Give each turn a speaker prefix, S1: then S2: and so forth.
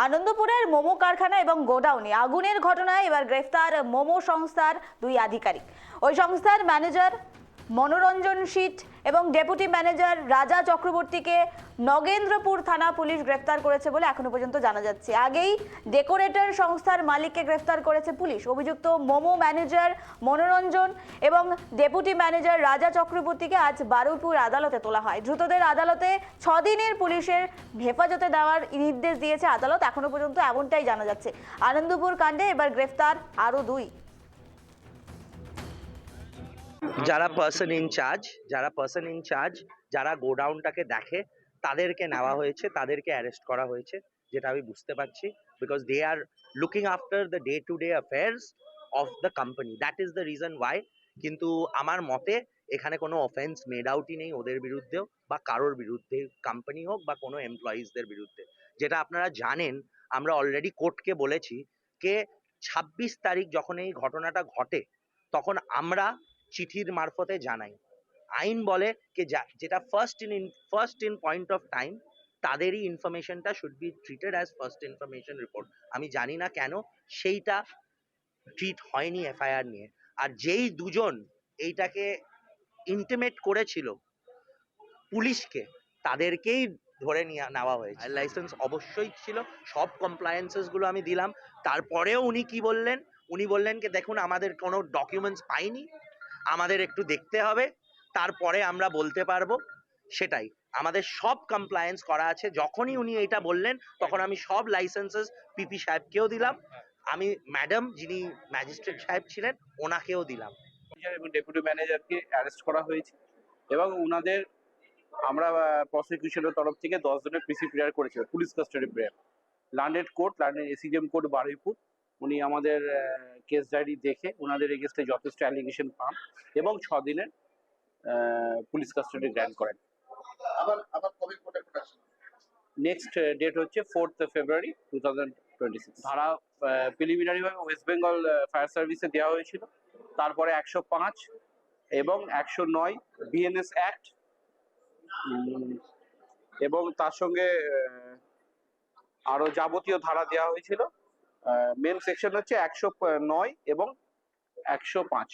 S1: আনন্দপুরের মোমো কারখানা এবং গোডাউনে আগুনের ঘটনায় এবার গ্রেফতার মোমো সংস্থার দুই আধিকারিক। ওই সংস্থার ম্যানেজার মনোরঞ্জন শীট এবং ডেপুটি ম্যানেজার রাজা চক্রবর্তীকে নগেন্দ্রপুর থানা পুলিশ গ্রেফতার করেছে বলে এখনো পর্যন্ত জানা যাচ্ছে। আগেই ডেকোরেটর সংস্থার মালিককে গ্রেফতার করেছে পুলিশ। অভিযুক্ত মোমো ম্যানেজার মনোরঞ্জন এবং ডেপুটি ম্যানেজার রাজা চক্রবর্তীকে আজ বারুইপুর আদালতে তোলা হয়। দ্রুতদের আদালতে 6 দিনের পুলিশের হেফাজতে দেওয়ার নির্দেশ দিয়েছে আদালত। এখনো পর্যন্ত এমনটাই জানা যাচ্ছে। আনন্দপুর কাণ্ডে এবার গ্রেফতার আরো দুই।
S2: যারা পার্সন ইনচার্জ যারা গোডাউনটাকে দেখে তাদেরকে নেওয়া হয়েছে, তাদেরকে অ্যারেস্ট করা হয়েছে, যেটা আমি বুঝতে পারছি, because they are looking after the day to day affairs of the company. That is the reason why. কিন্তু আমার মতে এখানে কোনো অফেন্স মেড আউটই নেই ওদের বিরুদ্ধেও বা কারোর বিরুদ্ধে, কোম্পানি হোক বা কোনো এমপ্লয়িজদের বিরুদ্ধে। যেটা আপনারা জানেন, আমরা অলরেডি কোর্টকে বলেছি কে 26 তারিখ যখন এই ঘটনাটা ঘটে তখন আমরা চিঠির মারফতে জানাই। আইন বলে যে যেটা first in point of time তাদেরই ইনফরমেশনটা should be treated as first information report. আমি জানি না কেন সেইটা ট্রিট হয়নি এফআইআর নিয়ে। আর যেই দুজন এইটাকে ইন্টিমেট করেছিল পুলিশকে, তাদেরকেই ধরে নিয়ে নেওয়া হয়েছে। লাইসেন্স অবশ্যই ছিল, সব কমপ্লায়েন্সেস গুলো আমি দিলাম। তারপরেও উনি কি বললেন, উনি বললেন কি দেখুন আমাদের কোনো ডকুমেন্টস পাইনি, আমাদের একটু দেখতে হবে, তারপরে আমরা বলতে পারবো। সেটাই আমাদের সব কমপ্লায়েন্স করা আছে। যখনই উনি এটা বললেন তখন আমি সব লাইসেন্সেস পিপি সাহেবকেও দিলাম, আমি ম্যাডাম যিনি ম্যাজিস্ট্রেট সাহেব ছিলেন ওনাকেও দিলাম।
S3: এবং ডেপুটি ম্যানেজারকে অ্যারেস্ট করা হয়েছে এবং ওনাদের আমরা প্রসিকিউশনের তরফ থেকে 10 জনের পিসি প্রেয়ার করেছিল, police custody prayer. London ACJM court Baruipur উনি আমাদের কেস ডায়েরি দেখে ওনাদের এগেনস্টে যথেষ্ট অ্যালিগেশন পান এবং 6 দিনের পুলিশ কাস্টাডি গ্র্যান্ট করেন। নেক্সট ডেট হচ্ছে 4th February 2026। ধারা প্রিলিমিনারি ভাবে ওয়েস্ট বেঙ্গল ফায়ার সার্ভিসে দেওয়া হয়েছিল, তারপরে 105 এবং 109 বিএনএস অ্যাক্ট এবং তার সঙ্গে আরো যাবতীয় ধারা দেওয়া হয়েছিল। মেন সেকশন হচ্ছে 109 এবং 105।